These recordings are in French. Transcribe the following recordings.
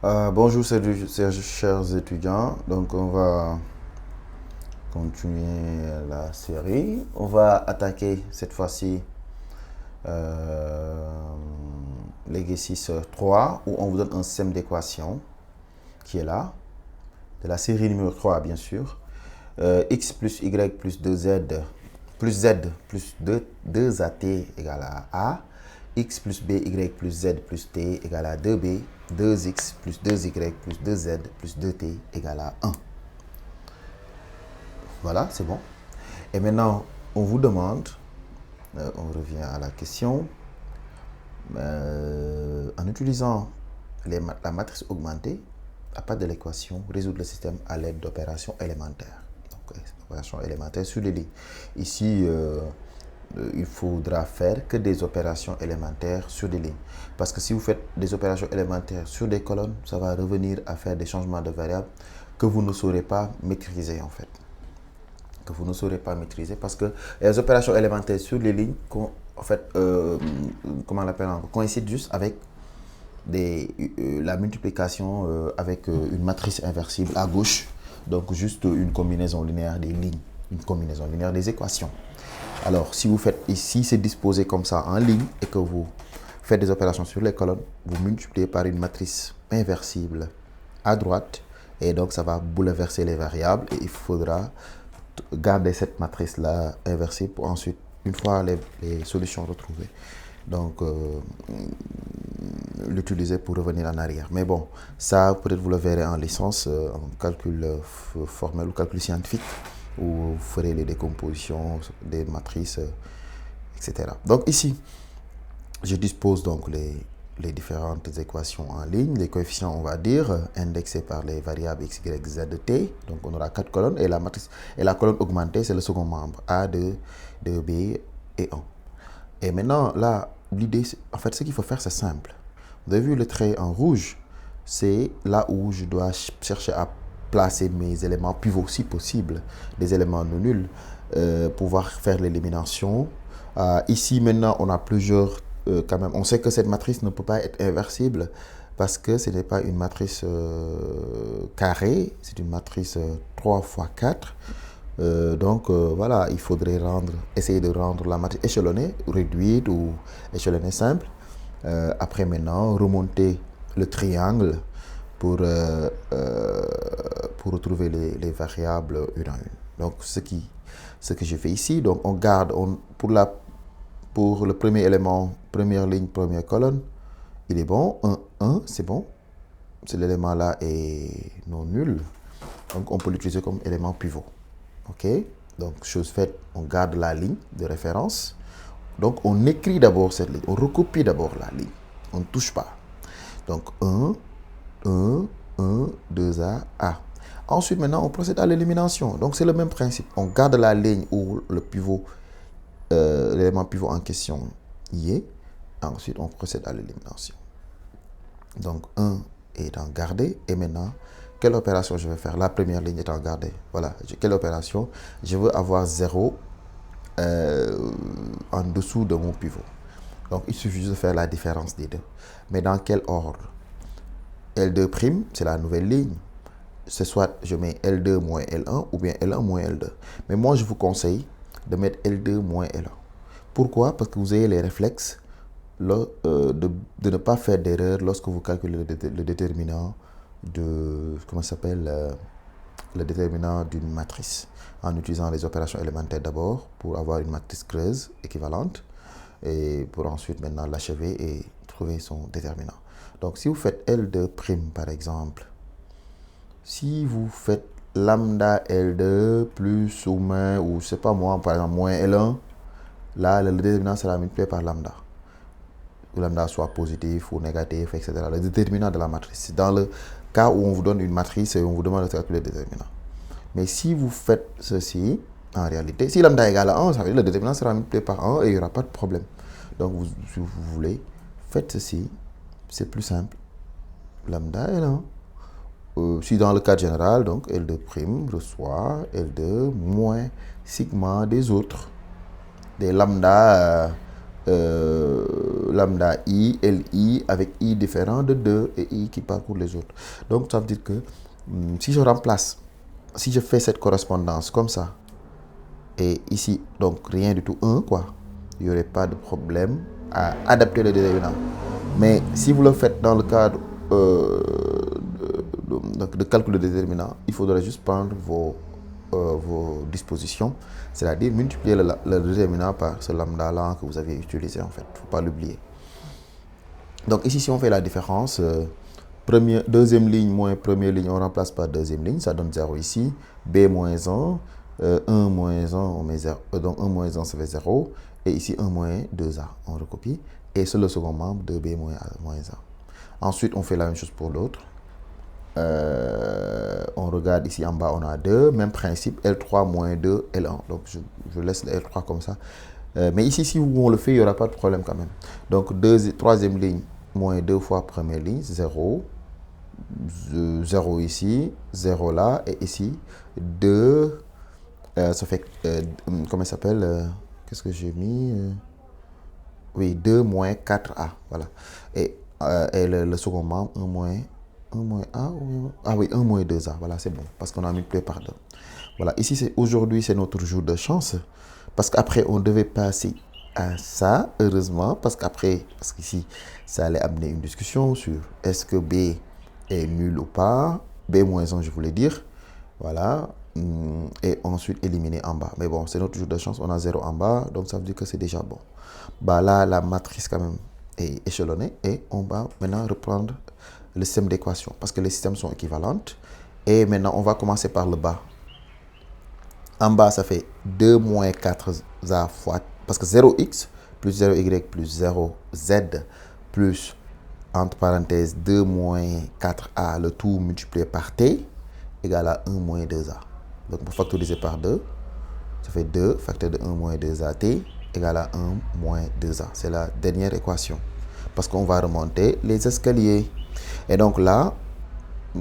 Bonjour, chers étudiants. Donc, on va continuer la série. On va attaquer cette fois-ci euh, l'exercice 3 où on vous donne un système d'équation qui est là, de la série numéro 3 bien sûr. X plus Y plus Z plus 2AT égale à A. X plus B, Y plus Z plus T égale à 2B. 2X plus 2Y plus 2Z plus 2T égale à 1. Voilà, c'est bon. Et maintenant, on vous demande, on revient à la question, en utilisant la matrice augmentée, à part de l'équation, résoudre le système à l'aide d'opérations élémentaires. Donc, opérations élémentaires sur les lignes. Ici, il faudra faire que des opérations élémentaires sur des lignes. Parce que si vous faites des opérations élémentaires sur des colonnes, ça va revenir à faire des changements de variables que vous ne saurez pas maîtriser en fait. Que vous ne saurez pas maîtriser parce que les opérations élémentaires sur les lignes, en fait, comment on l'appelle, coïncident juste avec la multiplication avec une matrice inversible à gauche. Donc juste une combinaison linéaire des lignes, une combinaison linéaire des équations. Alors, si vous faites ici, c'est disposé comme ça en ligne et que vous faites des opérations sur les colonnes, vous multipliez par une matrice inversible à droite et donc ça va bouleverser les variables et il faudra garder cette matrice-là inversée pour ensuite, une fois les solutions retrouvées, donc l'utiliser pour revenir en arrière. Mais bon, ça peut-être vous le verrez en licence, en calcul formel ou calcul scientifique, où vous ferez les décompositions des matrices, etc. Donc ici, je dispose donc les différentes équations en ligne, les coefficients, on va dire, indexés par les variables x, y, z, t. Donc on aura 4 colonnes et la matrice et la colonne augmentée, c'est le second membre, A, 2, 2b et 1. Et maintenant, là, l'idée, en fait, ce qu'il faut faire, c'est simple. Vous avez vu le trait en rouge, c'est là où je dois chercher à placer mes éléments pivots, si possible, des éléments non nuls, pouvoir faire l'élimination. Ici, maintenant, on a plusieurs, quand même, on sait que cette matrice ne peut pas être inversible parce que ce n'est pas une matrice carrée, c'est une matrice 3 fois 4. Donc voilà, il faudrait essayer de rendre la matrice échelonnée, réduite ou échelonnée simple. Après maintenant, remonter le triangle pour, pour retrouver les variables une à une. Donc ce que je fais ici, donc on garde, pour le premier élément, première ligne, première colonne, il est bon, 1, c'est bon. Cet élément-là est non nul. Donc on peut l'utiliser comme élément pivot. OK? Donc, chose faite, on garde la ligne de référence. Donc, on écrit d'abord cette ligne. On recopie d'abord la ligne. On ne touche pas. Donc, 1, 2A, A. Ensuite, maintenant, on procède à l'élimination. Donc, c'est le même principe. On garde la ligne où le pivot, l'élément pivot en question y est. Ensuite, on procède à l'élimination. Donc, 1 étant gardé. Et maintenant, quelle opération je vais faire? La première ligne étant gardée. Voilà. Quelle opération? Je veux avoir 0 en dessous de mon pivot. Donc, il suffit juste de faire la différence des deux. Mais dans quel ordre? L2', c'est la nouvelle ligne. C'est soit je mets L2 moins L1 ou bien L1 moins L2. Mais moi, je vous conseille de mettre L2 moins L1. Pourquoi? Parce que vous ayez les réflexes de ne pas faire d'erreur lorsque vous calculez le déterminant de, comment ça s'appelle, le déterminant d'une matrice, en utilisant les opérations élémentaires d'abord pour avoir une matrice creuse équivalente et pour ensuite maintenant l'achever et trouver son déterminant. Donc si vous faites L2' par exemple, si vous faites lambda L2 plus ou moins, ou je sais pas moi, par exemple moins L1, là le déterminant sera multiplié par lambda. Ou lambda soit positif ou négatif, etc. Le déterminant de la matrice. Dans le cas où on vous donne une matrice et on vous demande de calculer le déterminant. Mais si vous faites ceci, en réalité, si lambda égale à 1, ça veut dire que le déterminant sera multiplié par 1 et il n'y aura pas de problème. Donc, si vous voulez, faites ceci. C'est plus simple. Lambda est 1. Si dans le cas général, donc L2' reçoit L2 moins sigma des autres. Des lambda lambda I, LI avec I différent de 2 et I qui parcourt les autres. Donc ça veut dire que si je remplace, si je fais cette correspondance comme ça, et ici, donc rien du tout 1, quoi, il n'y aurait pas de problème à adapter le déterminant. Mais si vous le faites dans le cadre de calcul de déterminant, il faudra juste prendre vos dispositions, c'est-à-dire multiplier le déterminant par ce lambda-là que vous avez utilisé en fait. Il ne faut pas l'oublier. Donc ici, si on fait la différence, deuxième ligne moins première ligne, on remplace par deuxième ligne, ça donne 0 ici. B moins 1, 1 moins 1, on met 0, donc 1 moins 1, ça fait 0. Et ici, 1 moins 2A, on recopie. Et c'est le second membre de B moins 1. Ensuite, on fait la même chose pour l'autre. On regarde ici en bas, on a 2, même principe, L3 moins 2, L1. Donc, je laisse le L3 comme ça. Mais ici, si on le fait, il n'y aura pas de problème quand même. Donc, troisième ligne, moins 2 fois première ligne, 0. 0 ici, 0 là, et ici, 2, ça fait, comment ça s'appelle, qu'est-ce que j'ai mis oui, 2 moins 4A, voilà. Et le second membre, 1 moins A, ah oui, 1 moins 2A, voilà, c'est bon, parce qu'on a multiplié par 2. Voilà, ici, aujourd'hui, c'est notre jour de chance, parce qu'après, on devait passer à ça, heureusement, parce qu'ici, ça allait amener une discussion sur est-ce que B est nul ou pas, B moins 1, je voulais dire, voilà, et ensuite éliminer en bas. Mais bon, c'est notre jour de chance, on a 0 en bas, donc ça veut dire que c'est déjà bon. Bah là, la matrice quand même est échelonnée et on va maintenant reprendre le système d'équations parce que les systèmes sont équivalentes. Et maintenant, on va commencer par le bas. En bas, ça fait 2 moins 4a fois, parce que 0x plus 0y plus 0z plus, entre parenthèses, 2 moins 4a, le tout multiplié par t, égale à 1 moins 2a. Donc, pour factoriser par 2, ça fait 2 facteur de 1 moins 2at égale à 1 moins 2a. C'est la dernière équation. Parce qu'on va remonter les escaliers. Et donc là,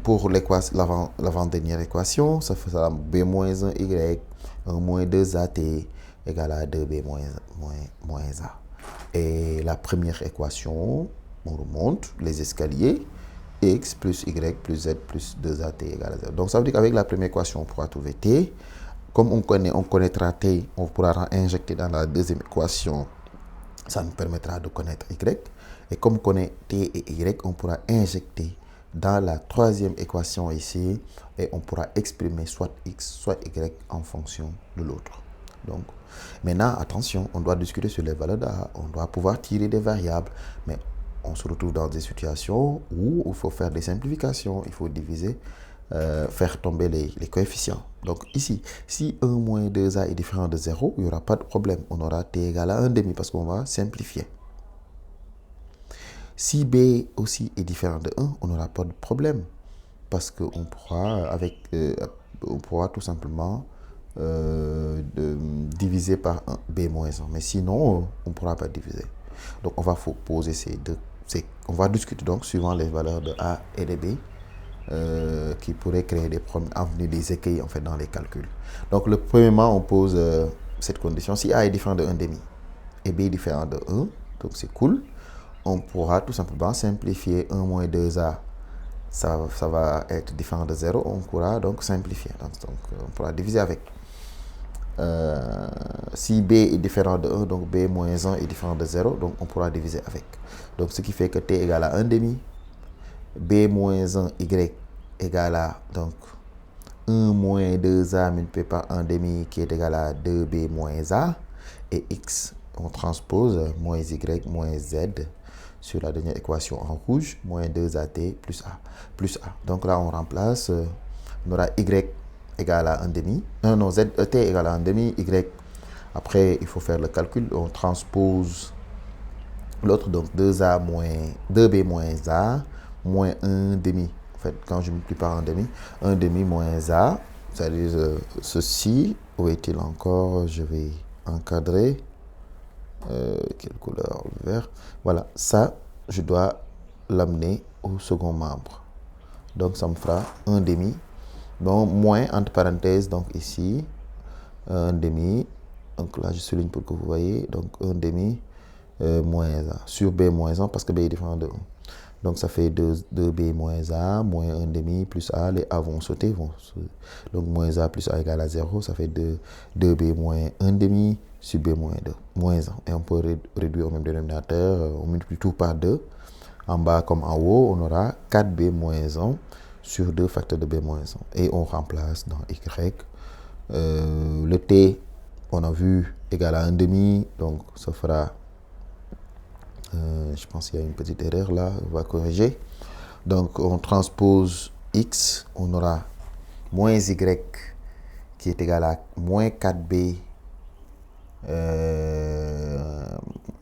pour l'avant-dernière équation, ça fait ça, b moins 1y, 1 moins 2at égale à 2b moins a. Et la première équation, on remonte les escaliers, x plus y plus z plus 2at égale à 0. Donc ça veut dire qu'avec la première équation, on pourra trouver t. Comme on connaîtra t, on pourra injecter dans la deuxième équation. Ça nous permettra de connaître y. Et comme on connaît t et y, on pourra injecter dans la troisième équation ici. Et on pourra exprimer soit x, soit y en fonction de l'autre. Donc, maintenant, attention, on doit discuter sur les valeurs d'A. On doit pouvoir tirer des variables. Mais on se retrouve dans des situations où il faut faire des simplifications. Il faut diviser, faire tomber les coefficients. Donc ici, si 1 moins 2a est différent de 0, il n'y aura pas de problème. On aura t égale à 1 demi parce qu'on va simplifier. Si b aussi est différent de 1, on n'aura pas de problème. Parce qu'on pourra, on pourra tout simplement diviser par 1, b moins 1. Mais sinon, on ne pourra pas diviser. Donc on va poser ces deux. On va discuter donc suivant les valeurs de a et de b. Qui pourraient créer des problèmes, des écueils en fait dans les calculs. Donc le premièrement, on pose cette condition. Si A est différent de 1 demi et B est différent de 1, donc c'est cool. On pourra tout simplement simplifier 1 moins 2A. Ça va être différent de 0. On pourra donc simplifier. Donc on pourra diviser avec. Si B est différent de 1, donc B moins 1 est différent de 0, donc on pourra diviser avec. Donc ce qui fait que T égale à 1 demi. B moins 1y égale à donc 1 moins 2a multiplié par 1 demi qui est égal à 2b moins a. Et x, on transpose moins y moins z sur la dernière équation en rouge, moins 2at plus a. Donc là, on remplace, on aura y égale à 1 demi. Non, t égale à 1 demi, y. Après, il faut faire le calcul, on transpose l'autre, donc 2b moins a moins 1 demi. En fait, quand je multiplie par 1 demi, 1 demi moins a, c'est-à-dire ceci. Où est-il encore? Je vais encadrer. Quelle couleur? Le vert. Voilà, ça, je dois l'amener au second membre. Donc, ça me fera 1 demi. Donc, moins, entre parenthèses, donc ici, 1 demi. Donc là, je souligne pour que vous voyez. Donc, 1 demi moins A sur B moins 1 parce que B est différent de 1. Donc ça fait 2B moins A moins 1 demi plus A. Les A vont sauter. Donc moins A plus A égale à 0. Ça fait 2B moins 1 demi sur B moins 2. Moins 1. Et on peut réduire au même dénominateur. On multiplie tout par 2. En bas comme en haut, on aura 4B moins 1 sur 2 facteurs de B moins 1. Et on remplace dans Y. Le T, on a vu, égal à 1 demi. Donc ça fera... je pense qu'il y a une petite erreur là, on va corriger. Donc on transpose X, on aura moins Y qui est égal à moins 4B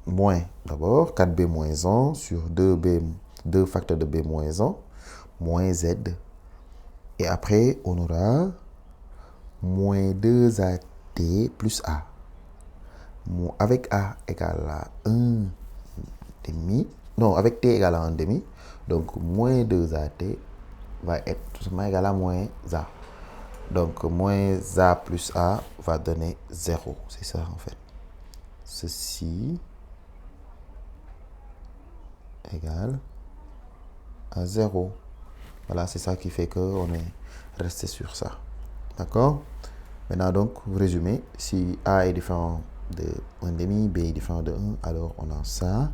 moins d'abord 4B moins 1 sur 2 facteurs de B moins 1 moins Z. Et après on aura moins 2AT plus A. Avec A égale à 1 demi. Non, avec T égale à 1 demi. Donc, moins 2AT va être tout simplement égal à moins A. Donc, moins A plus A va donner 0. C'est ça, en fait. Ceci égale à 0. Voilà, c'est ça qui fait qu'on est resté sur ça. D'accord? Maintenant, donc, vous résumez. Si A est différent de 1 demi, B est différent de 1, alors on a ça.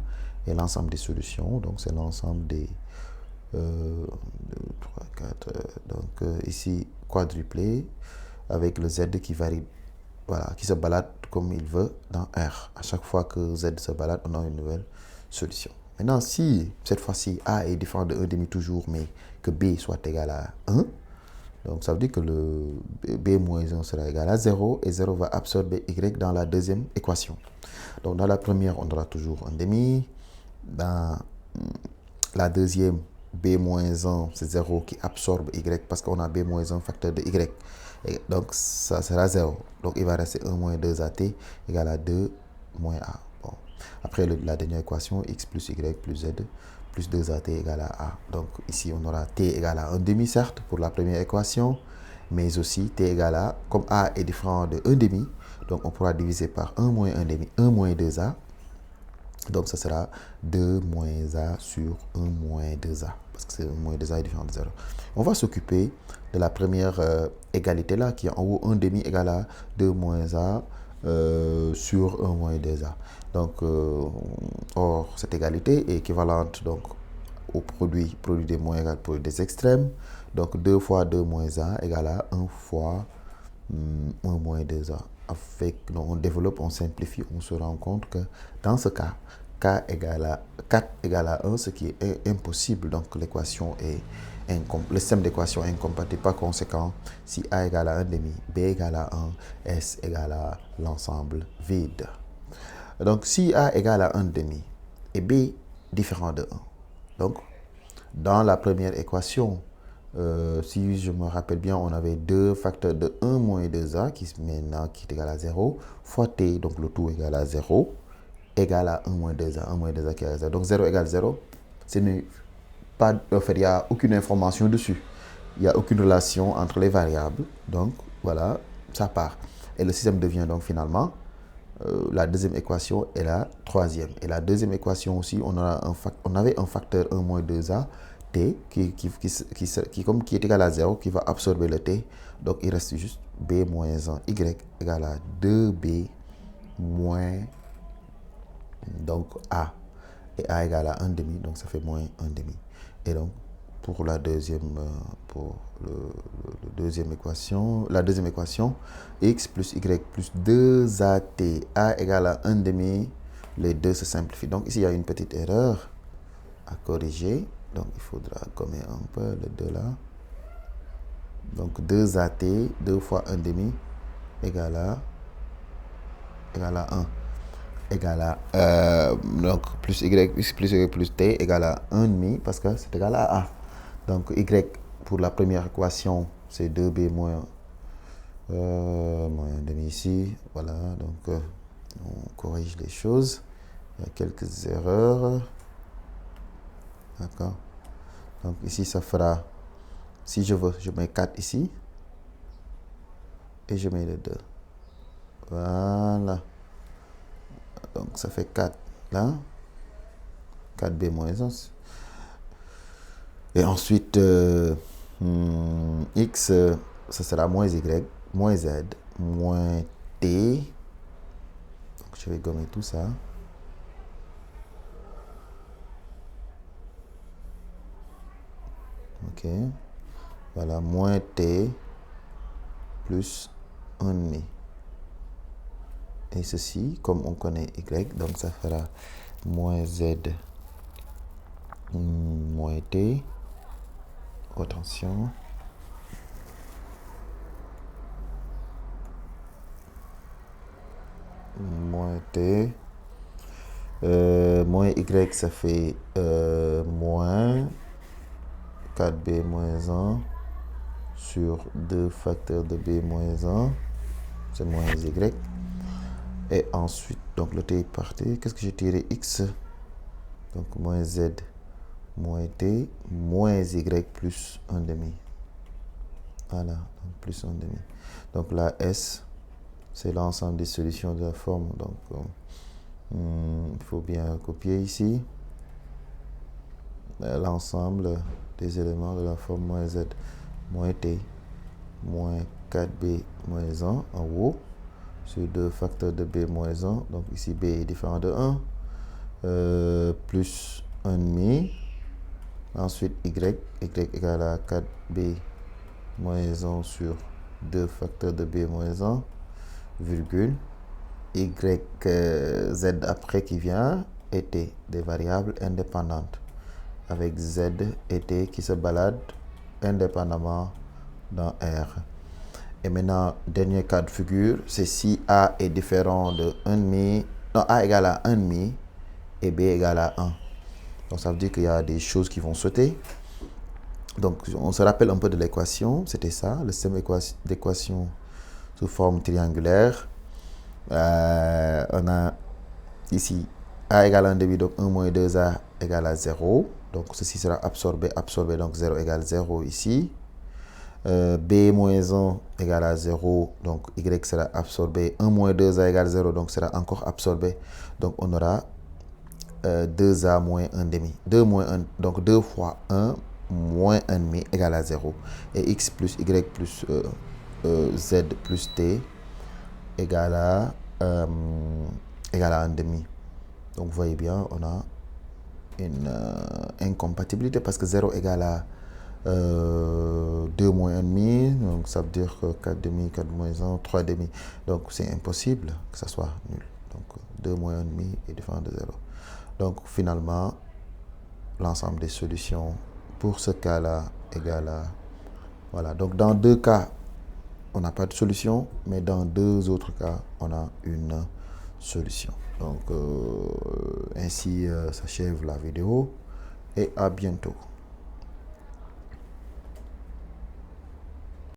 Et l'ensemble des solutions, donc c'est l'ensemble des 2, 3, 4. Donc ici, quadruplé avec le Z qui varie, voilà, qui se balade comme il veut dans R. À chaque fois que Z se balade, on a une nouvelle solution. Maintenant, si cette fois-ci A est différent de 1 demi toujours, mais que B soit égal à 1, donc ça veut dire que le B moins 1 sera égal à 0 et 0 va absorber Y dans la deuxième équation. Donc dans la première, on aura toujours 1 demi. Dans la deuxième, B moins 1, c'est 0 qui absorbe Y parce qu'on a B moins 1 facteur de Y. Et donc ça sera 0. Donc il va rester 1 moins 2AT égale à 2 moins A. Bon. Après la dernière équation, X plus Y plus Z plus 2AT égale à A. Donc ici on aura T égale à 1 demi certes pour la première équation, mais aussi T égale à, comme A est différent de 1 demi, donc on pourra diviser par 1 moins 1 demi, 1 moins 2A. Donc, ça sera 2 moins A sur 1 moins 2A. Parce que c'est 1 moins 2A est différent de 0. On va s'occuper de la première égalité là, qui est en haut 1 demi égale à 2 moins A sur 1 moins 2A. Donc, or, cette égalité est équivalente donc, au produit des moins égale produit des extrêmes. Donc, 2 fois 2 moins A égale à 1 fois 1 moins 2A. Avec, donc on développe, on simplifie, on se rend compte que dans ce cas, K égale à 4 égale à 1, ce qui est impossible. Donc l'équation est le système d'équation est incompatible. Par conséquent, si A égale à 1 demi, B égale à 1, S égale à l'ensemble vide. Donc si A égale à 1 demi et B différent de 1, donc dans la première équation, si je me rappelle bien, on avait deux facteurs de 1 moins 2A qui est égal à 0, fois T, donc le tout égal à 0, égal à 1 moins 2A, 1 moins 2A qui est égal à 0. Donc 0 égale 0, il n'y a aucune information dessus. Il n'y a aucune relation entre les variables. Donc voilà, ça part. Et le système devient donc finalement la deuxième équation et la troisième. Et la deuxième équation aussi, on avait un facteur 1 moins 2A, T, qui est égal à 0, qui va absorber le T. Donc, il reste juste B moins 1, Y égale à 2B moins donc A. Et A égale à 1 demi, donc ça fait moins 1 demi. Et donc, pour la deuxième équation, x plus y plus 2at, a égale à 1 demi, les deux se simplifient. Donc ici, il y a une petite erreur à corriger. Donc il faudra gommer un peu le 2 là. Donc 2at, 2 fois 1 demi, égale à 1. Égale à donc plus y plus t égale à 1 demi parce que c'est égal à a. Donc y pour la première équation c'est 2b moins 1 demi ici. Voilà, donc on corrige les choses. Il y a quelques erreurs. D'accord. Donc ici ça fera, si je veux, je mets 4 ici et je mets le 2. Voilà. Donc ça fait 4. là. 4b moins 1. Et ensuite, x, ça sera moins y, moins z, moins t. Donc, je vais gommer tout ça. Ok. Voilà, moins t plus 1,5. Et ceci, comme on connaît y, donc ça fera moins z moins t. Attention. Moins t. Moins y, ça fait moins 4b moins 1 sur 2 facteurs de b moins 1. C'est moins y. Et ensuite, donc le t est parti. Qu'est-ce que j'ai tiré? X. Donc moins z moins t moins y plus 1,5. Voilà, donc plus 1,5. Donc là, S, c'est l'ensemble des solutions de la forme. Donc, il faut bien copier ici. L'ensemble des éléments de la forme moins z moins t moins 4b moins 1 en haut sur 2 facteurs de b moins 1. Donc ici, b est différent de 1. Plus 1,5. Ensuite, y égale à 4b moins 1 sur 2 facteurs de b moins 1, virgule, y, z après qui vient, et t, des variables indépendantes, avec z et t qui se baladent indépendamment dans R. Et maintenant, dernier cas de figure, c'est si A est différent de 1,5, non, A égale à 1,5 et B égale à 1. Donc ça veut dire qu'il y a des choses qui vont sauter. Donc on se rappelle un peu de l'équation, c'était ça, le système d'équation sous forme triangulaire. On a ici A égale 1,5, donc 1 moins 2A égale à 0. Donc ceci sera absorbé, donc 0 égale 0 ici. B moins 1 égale à 0, donc Y sera absorbé. 1 moins 2A égale 0, donc sera encore absorbé. Donc on aura 2A moins 1,5. 2 moins 1, donc 2 fois 1 moins 1,5 égale à 0. Et X plus Y plus Z plus T égale à 1,5. Donc vous voyez bien, on a une incompatibilité parce que 0 égale à 2 moins 1,5, donc ça veut dire que 4,5, 4 moins 1, 3,5. Donc c'est impossible que ça soit nul. Donc 2 moins 1,5 est différent de 0. Donc finalement, l'ensemble des solutions pour ce cas-là égale à... Voilà, donc dans 2 cas, on n'a pas de solution, mais dans 2 autres cas, on a une solution. Donc ainsi s'achève la vidéo et à bientôt.